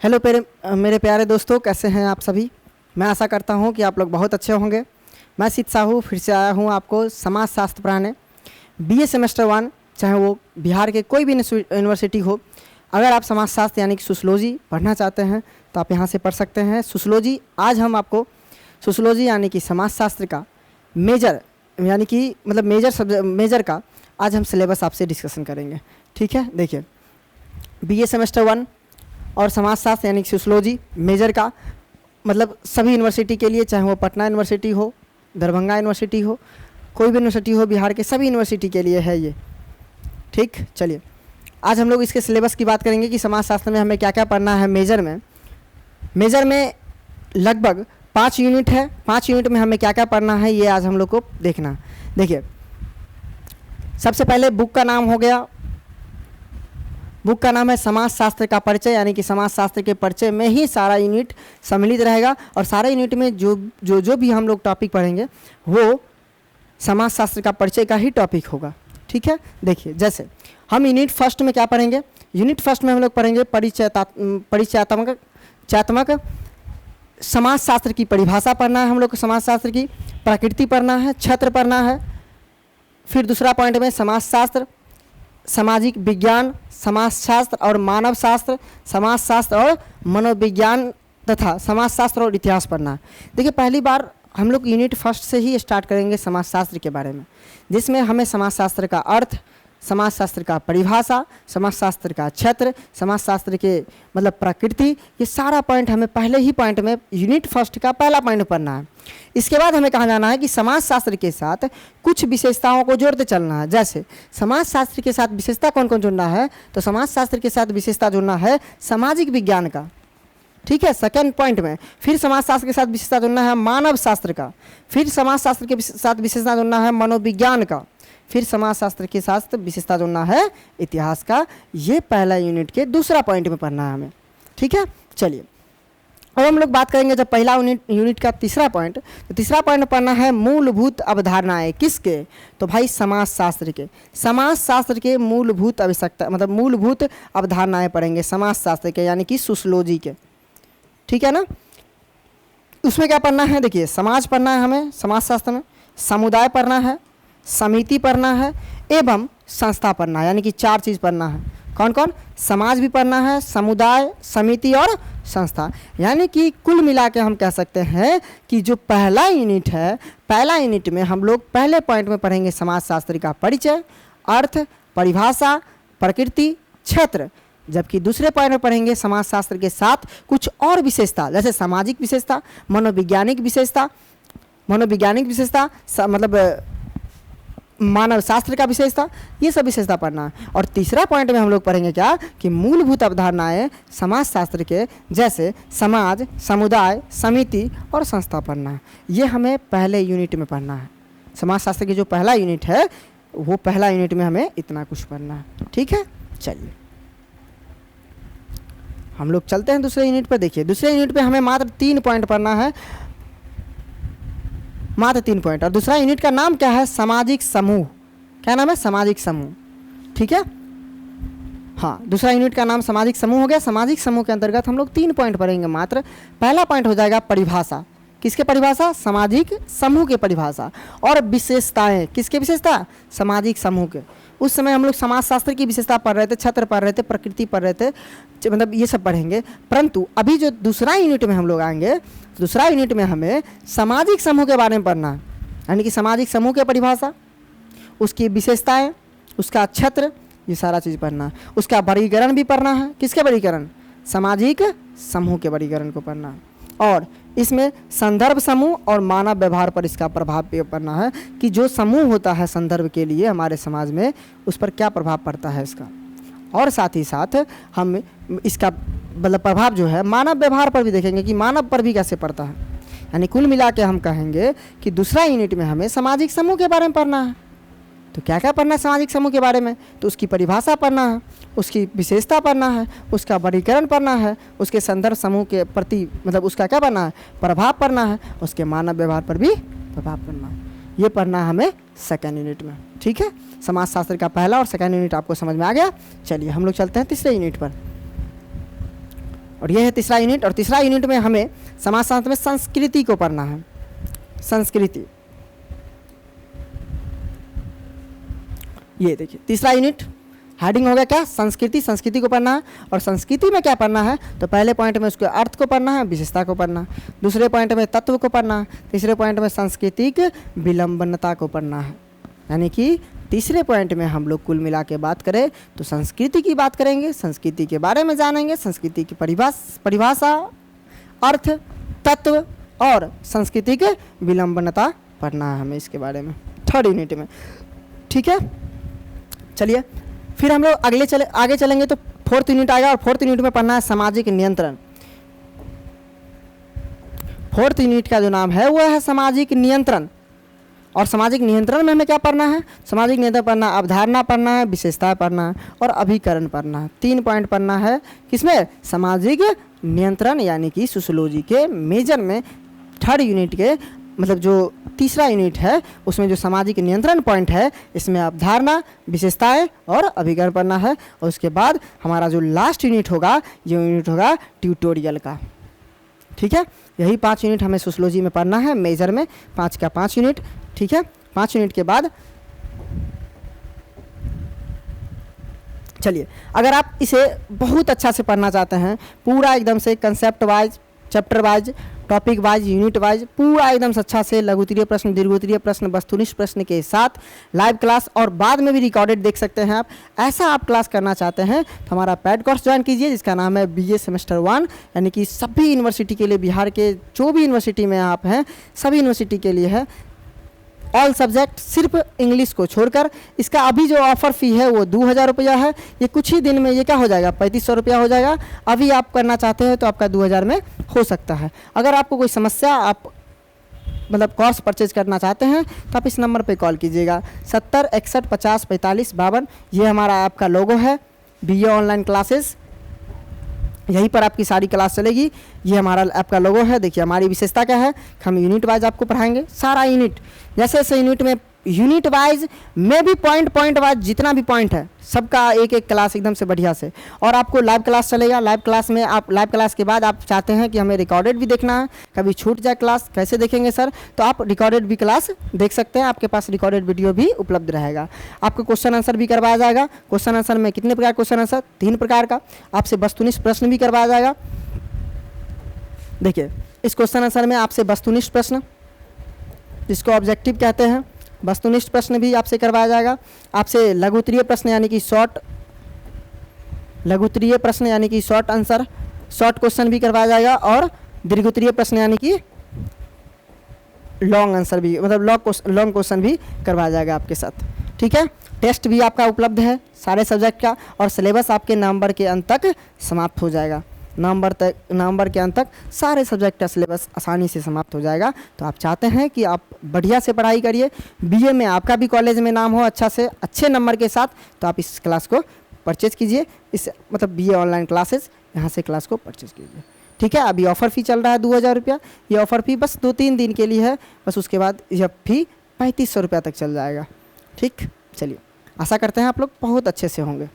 Hello मेरे प्यारे दोस्तों, कैसे हैं आप सभी। मैं आशा करता हूं कि आप लोग बहुत अच्छे होंगे। मैं सिद्ध साहू फिर से आया हूं आपको समाज शास्त्र पढ़ाने। बीए सेमेस्टर 1, चाहे वो बिहार के कोई भी यूनिवर्सिटी हो, अगर आप समाज शास्त्र यानी कि सोशलॉजी पढ़ना चाहते हैं तो आप यहां से पढ़ सकते हैं। सोशलॉजी, आज हम आपको सोशलॉजी यानी कि समाज शास्त्र का मेजर यानी कि मतलब मेजर का आज हम सिलेबस आपसे डिस्कशन करेंगे। ठीक है, देखिए बीए सेमेस्टर 1 और समाज शास्त्र यानी सोशलॉजी मेजर का मतलब सभी यूनिवर्सिटी के लिए, चाहे वो पटना यूनिवर्सिटी हो, दरभंगा यूनिवर्सिटी हो, कोई भी यूनिवर्सिटी हो, बिहार के सभी यूनिवर्सिटी के लिए है ये। ठीक, चलिए आज हम लोग इसके सिलेबस की बात करेंगे कि समाज शास्त्र में हमें क्या क्या पढ़ना है। मेजर में लगभग 5 यूनिट है। 5 यूनिट में हमें क्या क्या पढ़ना है ये आज हम लोग को देखना। देखिए, सबसे पहले बुक का नाम हो गया। बुक का नाम है समाज शास्त्र का परिचय, यानी कि समाज शास्त्र के परिचय में ही सारा यूनिट सम्मिलित रहेगा और सारे यूनिट में जो भी हम लोग टॉपिक पढ़ेंगे वो समाज शास्त्र का परिचय का ही टॉपिक होगा। ठीक है, देखिए जैसे हम यूनिट फर्स्ट में क्या पढ़ेंगे। यूनिट फर्स्ट में हम लोग पढ़ेंगे परिचयात्मक समाज शास्त्र की परिभाषा पढ़ना है हम लोग को, समाज शास्त्र की प्रकृति पढ़ना है, क्षेत्र पढ़ना है। फिर दूसरा पॉइंट में समाज शास्त्र, सामाजिक विज्ञान, समाज शास्त्र और मानव शास्त्र, समाज शास्त्र और मनोविज्ञान तथा समाज शास्त्र और इतिहास पढ़ना है। देखिए, पहली बार हम लोग यूनिट फर्स्ट से ही स्टार्ट करेंगे समाज शास्त्र के बारे में, जिसमें हमें समाज शास्त्र का अर्थ, समाज शास्त्र का परिभाषा, समाज शास्त्र का क्षेत्र, समाज शास्त्र के मतलब प्रकृति, ये सारा पॉइंट हमें पहले ही पॉइंट में यूनिट फर्स्ट का पहला पॉइंट पढ़ना है। इसके बाद हमें कहा जाना है कि समाज शास्त्र के साथ कुछ विशेषताओं को जोड़ते चलना है। जैसे समाज शास्त्र के साथ विशेषता कौन कौन जोड़ना है, तो समाज शास्त्र के साथ विशेषता जोड़ना है सामाजिक विज्ञान का। ठीक है, सेकेंड पॉइंट में फिर समाज शास्त्र के साथ विशेषता जोड़ना है मानव शास्त्र का। फिर समाज शास्त्र के साथ विशेषता जोड़ना है मनोविज्ञान का। फिर समाज शास्त्र के साथ विशेषता जोड़ना है इतिहास का। ये पहला यूनिट के दूसरा पॉइंट में पढ़ना है हमें। ठीक है, चलिए अब हम लोग बात करेंगे जब पहला यूनिट का तीसरा पॉइंट, तो तीसरा पॉइंट पढ़ना है मूलभूत अवधारणाएं। किसके, तो भाई समाज शास्त्र के। समाज शास्त्र के मूलभूत आवश्यकता मतलब मूलभूत अवधारणाएं पढ़ेंगे समाज शास्त्र के, यानी कि सोशलॉजी के। ठीक है ना, उसमें क्या पढ़ना है, देखिए समाज पढ़ना है हमें समाज शास्त्र में, समुदाय पढ़ना है, समिति पढ़ना है एवं संस्था पढ़ना है। यानी कि 4 चीज़ पढ़ना है। कौन कौन, समाज भी पढ़ना है, समुदाय, समिति और संस्था। यानी कि कुल मिला के हम कह सकते हैं कि जो पहला यूनिट है, पहला यूनिट में हम लोग पहले पॉइंट में पढ़ेंगे समाज शास्त्र का परिचय, अर्थ, परिभाषा, प्रकृति, क्षेत्र, जबकि दूसरे पॉइंट में पढ़ेंगे समाज शास्त्र के साथ कुछ और विशेषता, जैसे सामाजिक विशेषता, मनोवैज्ञानिक विशेषता मतलब मानव शास्त्र का विशेषता, ये सब विशेषता पढ़ना है। और तीसरा पॉइंट में हम लोग पढ़ेंगे क्या, कि मूलभूत अवधारणाएं समाज शास्त्र के, जैसे समाज, समुदाय, समिति और संस्था पढ़ना है। ये हमें पहले यूनिट में पढ़ना है। समाज शास्त्र की जो पहला यूनिट है वो पहला यूनिट में हमें इतना कुछ पढ़ना है। ठीक है, चलिए हम लोग चलते हैं दूसरे यूनिट पर। देखिए दूसरे यूनिट पे हमें मात्र 3 पॉइंट पढ़ना है, मात्र 3 पॉइंट। और दूसरा यूनिट का नाम क्या है, सामाजिक समूह। क्या नाम है, सामाजिक समूह। ठीक है, हाँ, दूसरा यूनिट का नाम सामाजिक समूह हो गया। सामाजिक समूह के अंतर्गत हम लोग 3 पॉइंट पढ़ेंगे मात्र। पहला पॉइंट हो जाएगा परिभाषा। किसके परिभाषा, सामाजिक समूह के परिभाषा। और विशेषताएं, किसके विशेषता, सामाजिक समूह के। उस समय हम लोग समाज शास्त्र की विशेषता पढ़ रहे थे, क्षेत्र पढ़ रहे थे, प्रकृति पढ़ रहे थे, मतलब ये सब पढ़ेंगे। परंतु अभी जो दूसरा यूनिट में हम लोग आएंगे, दूसरा यूनिट में हमें सामाजिक समूह के बारे में पढ़ना है। यानी कि सामाजिक समूह की परिभाषा, उसकी विशेषताएं, उसका क्षेत्र, ये सारा चीज़ पढ़ना है। उसका वर्गीकरण भी पढ़ना है। किसके वर्गीकरण, सामाजिक समूह के वर्गीकरण को पढ़ना है। और इसमें संदर्भ समूह और मानव व्यवहार पर इसका प्रभाव भी पढ़ना है, कि जो समूह होता है संदर्भ के लिए हमारे समाज में, उस पर क्या प्रभाव पड़ता है इसका। और साथ ही साथ हम इसका मतलब प्रभाव जो है मानव व्यवहार पर भी देखेंगे, कि मानव पर भी कैसे पड़ता है। यानी कुल मिला के हम कहेंगे कि दूसरा यूनिट में हमें सामाजिक समूह के बारे में पढ़ना है। तो क्या क्या पढ़ना है सामाजिक समूह के बारे में, तो उसकी परिभाषा पढ़ना है, उसकी विशेषता पढ़ना है, उसका वर्गीकरण पढ़ना है, उसके संदर्भ समूह के प्रति मतलब उसका क्या पढ़ना है, प्रभाव पढ़ना है, उसके मानव व्यवहार पर भी प्रभाव पढ़ना है। ये पढ़ना है हमें सेकेंड यूनिट में। ठीक है, समाज शास्त्र का पहला और सेकेंड यूनिट आपको समझ में आ गया। चलिए हम लोग चलते हैं तीसरे यूनिट पर। और ये है तीसरा यूनिट। और तीसरा यूनिट में हमें समाजशास्त्र में संस्कृति को पढ़ना है। संस्कृति, ये देखिए तीसरा यूनिट हेडिंग हो गया क्या, संस्कृति। संस्कृति को पढ़ना है। और संस्कृति में क्या पढ़ना है, तो पहले पॉइंट में उसके अर्थ को पढ़ना है, विशेषता को पढ़ना है। दूसरे पॉइंट में तत्व को पढ़ना है। तीसरे पॉइंट में सांस्कृतिक विलंबनता को पढ़ना है। यानी कि तीसरे पॉइंट में हम लोग कुल मिला के बात करें तो संस्कृति की बात करेंगे, संस्कृति के बारे में जानेंगे, संस्कृति की परिभाषा, अर्थ, तत्व और सांस्कृतिक विलंबनता पढ़ना है हमें इसके बारे में थर्ड यूनिट में। ठीक है, चलिए फिर हम लोग आगे चलेंगे तो फोर्थ यूनिट आएगा। और फोर्थ यूनिट में पढ़ना है सामाजिक नियंत्रण। फोर्थ यूनिट का जो नाम है वह है सामाजिक नियंत्रण। और सामाजिक नियंत्रण में हमें क्या पढ़ना है, सामाजिक नियंत्रण पढ़ना, अवधारणा पढ़ना है, विशेषता पढ़ना है और अभिकरण पढ़ना है। 3 पॉइंट पढ़ना है किसमें, सामाजिक नियंत्रण यानी कि सोशियोलॉजी के मेजर में थर्ड यूनिट के मतलब जो तीसरा यूनिट है उसमें जो सामाजिक नियंत्रण पॉइंट है इसमें अवधारणा, विशेषताएं और अभिकरण पढ़ना है। और उसके बाद हमारा जो लास्ट यूनिट होगा ये यूनिट होगा ट्यूटोरियल का। ठीक है, यही 5 यूनिट हमें सोशियोलॉजी में पढ़ना है मेजर में, 5 का 5 यूनिट। ठीक है, 5 यूनिट के बाद चलिए अगर आप इसे बहुत अच्छा से पढ़ना चाहते हैं, पूरा एकदम से concept wise, chapter wise, topic wise, unit wise पूरा एकदम से अच्छा से लघुत्तरीय प्रश्न, दीर्घोत्तरीय प्रश्न, वस्तुनिष्ठ प्रश्न के साथ लाइव क्लास और बाद में भी रिकॉर्डेड देख सकते हैं आप। ऐसा आप क्लास करना चाहते हैं तो हमारा पेड कोर्स ज्वाइन कीजिए जिसका नाम है BA सेमेस्टर 1, यानी कि सभी यूनिवर्सिटी के लिए, बिहार के जो भी यूनिवर्सिटी में आप हैं सभी यूनिवर्सिटी के लिए है, ऑल सब्जेक्ट सिर्फ इंग्लिश को छोड़कर। इसका अभी जो ऑफ़र फ़ी है वो 2000 रुपया है। ये कुछ ही दिन में ये क्या हो जाएगा, 3500 रुपया हो जाएगा। अभी आप करना चाहते हैं तो आपका 2000 में हो सकता है। अगर आपको कोई समस्या, आप मतलब कोर्स परचेज करना चाहते हैं तो आप इस नंबर पे कॉल कीजिएगा 70 61 50 45 52। ये हमारा आपका लोगो है BA ऑनलाइन क्लासेस, यहीं पर आपकी सारी क्लास चलेगी। ये हमारा आपका लोगो है। देखिए हमारी विशेषता क्या है, हम यूनिट वाइज आपको पढ़ाएंगे सारा यूनिट, जैसे जैसे यूनिट में यूनिट वाइज में भी पॉइंट वाइज जितना भी पॉइंट है सबका एक एक क्लास एकदम से बढ़िया से। और आपको लाइव क्लास चलेगा। लाइव क्लास में आप लाइव क्लास के बाद आप चाहते हैं कि हमें रिकॉर्डेड भी देखना है, कभी छूट जाए क्लास, कैसे देखेंगे सर, तो आप रिकॉर्डेड भी क्लास देख सकते हैं। आपके पास रिकॉर्डेड वीडियो भी उपलब्ध रहेगा। आपको क्वेश्चन आंसर भी करवाया जाएगा। क्वेश्चन आंसर में कितने प्रकार क्वेश्चन आंसर, 3 प्रकार का। आपसे वस्तुनिष्ठ प्रश्न भी करवाया जाएगा। देखिए इस क्वेश्चन आंसर में आपसे वस्तुनिष्ठ प्रश्न, जिसको ऑब्जेक्टिव कहते हैं, वस्तुनिष्ठ प्रश्न भी आपसे करवाया जाएगा। आपसे लघुत्तरीय प्रश्न यानी कि लघुत्तरीय प्रश्न यानी कि शॉर्ट आंसर, शॉर्ट क्वेश्चन भी करवाया जाएगा। और दीर्घोत्तरीय प्रश्न यानी कि लॉन्ग आंसर भी, मतलब लॉन्ग क्वेश्चन भी करवाया जाएगा आपके साथ। ठीक है, टेस्ट भी आपका उपलब्ध है सारे सब्जेक्ट का। और सिलेबस आपके नवंबर के अंत तक समाप्त हो जाएगा। नवंबर के अंत तक सारे सब्जेक्ट का सिलेबस आसानी से समाप्त हो जाएगा। तो आप चाहते हैं कि आप बढ़िया से पढ़ाई करिए, BA में आपका भी कॉलेज में नाम हो अच्छा से, अच्छे नंबर के साथ, तो आप इस क्लास को परचेज़ कीजिए। इस मतलब BA ऑनलाइन क्लासेस, यहाँ से क्लास को परचेज़ कीजिए। ठीक है, अभी ऑफ़र फ़ी चल रहा है 2000 रुपया। ये ऑफ़र फ़ी बस 2-3 दिन के लिए है, बस उसके बाद यह फ़ी 3500 रुपया तक चल जाएगा। ठीक, चलिए आशा करते हैं आप लोग बहुत अच्छे से होंगे।